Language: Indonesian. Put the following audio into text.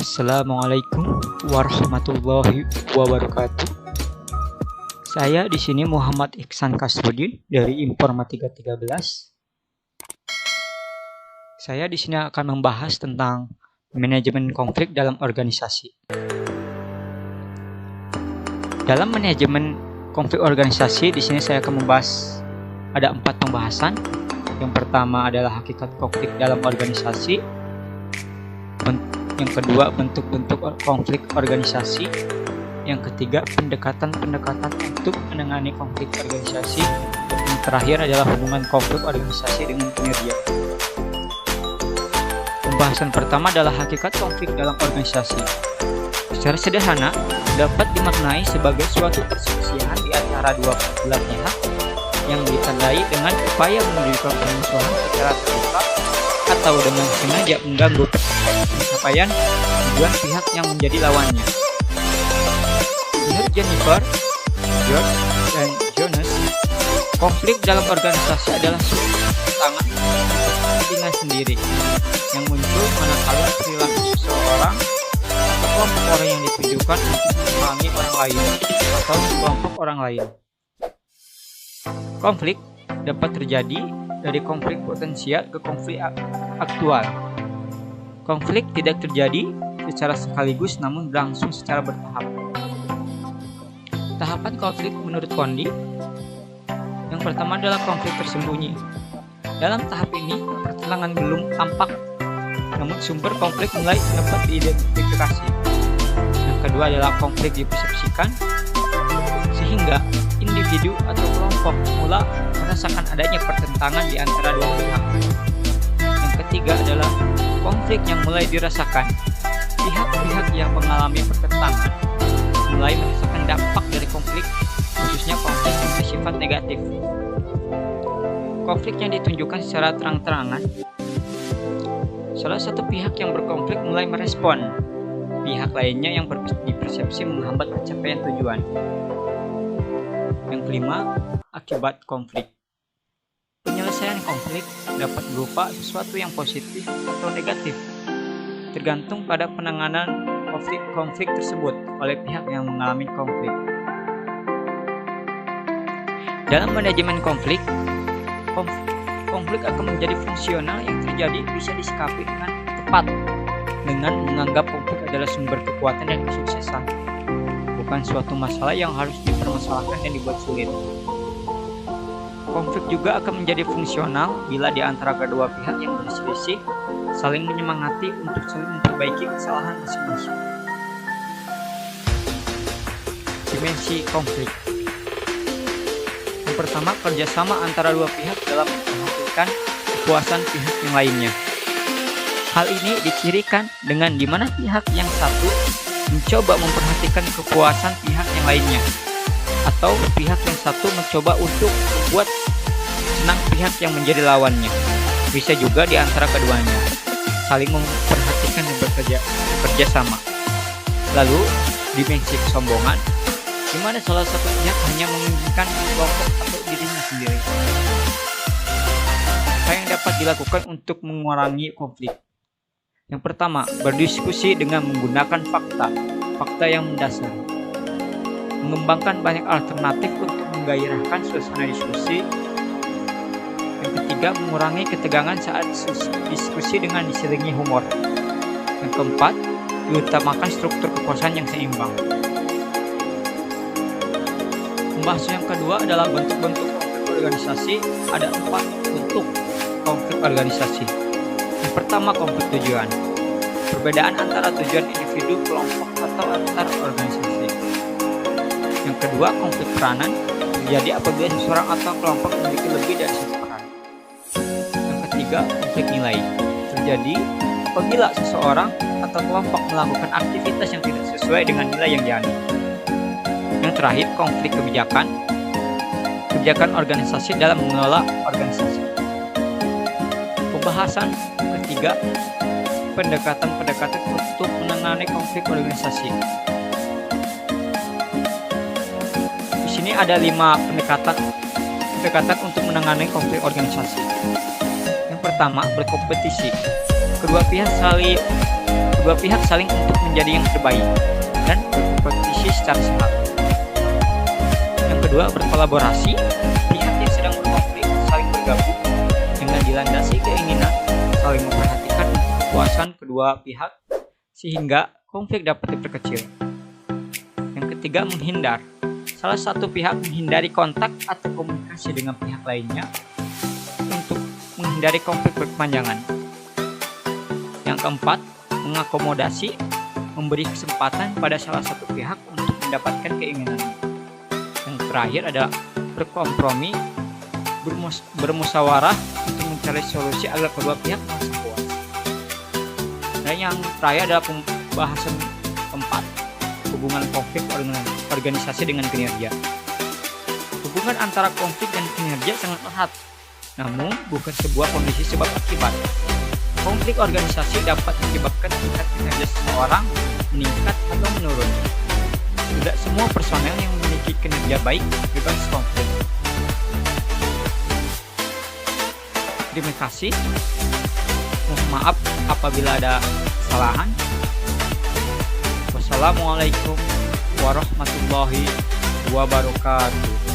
Assalamualaikum warahmatullahi wabarakatuh. Saya di sini Muhammad Iksan Kasbudin dari Informatika 13. Saya di sini akan membahas tentang manajemen konflik dalam organisasi. Dalam manajemen konflik organisasi, di sini saya akan membahas ada 4 pembahasan. Yang pertama adalah hakikat konflik dalam organisasi. Yang kedua, bentuk-bentuk konflik organisasi. Yang ketiga, pendekatan-pendekatan untuk menangani konflik organisasi. Yang terakhir adalah hubungan konflik organisasi dengan kinerja. Pembahasan pertama adalah hakikat konflik dalam organisasi. Secara sederhana, dapat dimaknai sebagai suatu perselisihan di antara dua belah pihak yang ditandai dengan upaya menunjukkan permusuhan secara terbuka atau dengan sengaja mengganggu pencapaian tujuan pihak yang menjadi lawannya. Menurut Jennifer, George, dan Jonas, konflik dalam organisasi adalah suatu tantangan kepentingan sendiri yang muncul manakala perilaku seseorang atau kelompok orang yang ditujukan untuk memerangi orang lain atau kelompok orang lain. Konflik dapat terjadi dari konflik potensial ke konflik aktual. Konflik tidak terjadi secara sekaligus namun berlangsung secara bertahap. Tahapan konflik menurut Kondi. Yang pertama adalah konflik tersembunyi. Dalam tahap ini, pertentangan belum tampak, namun sumber konflik mulai dapat diidentifikasi. Yang kedua adalah konflik dipersepsikan, sehingga individu atau kelompok mula merasakan adanya pertentangan di antara dua pihak. Yang ketiga adalah konflik yang mulai dirasakan. Pihak-pihak yang mengalami pertentangan mulai merasakan dampak dari konflik, khususnya konflik yang bersifat negatif. Konflik yang ditunjukkan secara terang-terangan. Salah satu pihak yang berkonflik mulai merespon pihak lainnya yang dipersepsi menghambat pencapaian tujuan. Yang kelima, akibat konflik. Penyelesaian konflik dapat berupa sesuatu yang positif atau negatif, tergantung pada penanganan konflik tersebut oleh pihak yang mengalami konflik. Dalam manajemen konflik akan menjadi fungsional yang terjadi bisa disikapi dengan tepat dengan menganggap konflik adalah sumber kekuatan dan kesuksesan, bukan suatu masalah yang harus dipermasalahkan dan dibuat sulit. Konflik juga akan menjadi fungsional bila di antara kedua pihak yang berselisih saling menyemangati untuk saling memperbaiki kesalahan masing-masing. Dimensi konflik. Yang pertama, kerjasama antara dua pihak dalam menghasilkan kepuasan pihak yang lainnya. Hal ini dicirikan dengan di mana pihak yang satu mencoba memperhatikan kepuasan pihak yang lainnya, atau pihak yang satu mencoba untuk membuat senang pihak yang menjadi lawannya. Bisa juga di antara keduanya saling memperhatikan dan bekerja sama. Lalu, dimensi kesombongan, di mana salah satu pihak hanya menginginkan kelompok atau dirinya sendiri. Apa yang dapat dilakukan untuk mengurangi konflik? Yang pertama, berdiskusi dengan menggunakan fakta yang mendasar. Mengembangkan banyak alternatif untuk menggairahkan suasana diskusi. Yang ketiga, mengurangi ketegangan saat diskusi dengan diselingi humor. Yang keempat, diutamakan struktur kekuasaan yang seimbang. Pembahasan yang kedua adalah bentuk-bentuk konflik organisasi. Ada 4 bentuk konflik organisasi. Yang pertama, konflik tujuan. Perbedaan antara tujuan individu, kelompok, atau antar organisasi. Yang kedua, konflik peranan. Terjadi apabila seseorang atau kelompok memiliki lebih dari satu peran. Yang ketiga, konflik nilai. Terjadi apabila seseorang atau kelompok melakukan aktivitas yang tidak sesuai dengan nilai yang dianut. Yang terakhir, konflik kebijakan. Kebijakan organisasi dalam mengelola organisasi. Pembahasan ketiga, pendekatan-pendekatan untuk menangani konflik organisasi. Di sini ada 5 pendekatan untuk menangani konflik organisasi. Yang pertama, berkompetisi. Kedua pihak saling kedua pihak saling untuk menjadi yang terbaik dan berkompetisi secara sehat. Yang kedua, berkolaborasi. Pihak yang sedang berkonflik saling bergabung dengan dilandasi keinginan saling memperhatikan kepuasan kedua pihak sehingga konflik dapat diperkecil. Yang ketiga, menghindar. Salah satu pihak menghindari kontak atau komunikasi dengan pihak lainnya untuk menghindari konflik berkepanjangan. Yang keempat, mengakomodasi, memberi kesempatan pada salah satu pihak untuk mendapatkan keinginannya. Yang terakhir adalah berkompromi, bermusyawarah untuk mencari solusi agar kedua pihak merasa puas. Dan yang terakhir adalah pembahasan keempat, hubungan konflik organisasi dengan kinerja. Hubungan antara konflik dan kinerja sangat erat, namun bukan sebuah kondisi sebab akibat. Konflik organisasi dapat menyebabkan tingkat kinerja seseorang meningkat atau menurun. Tidak semua personel yang memiliki kinerja baik bebas konflik. Terima kasih. Mohon maaf apabila ada kesalahan. Wassalamualaikum warahmatullahi wabarakatuh.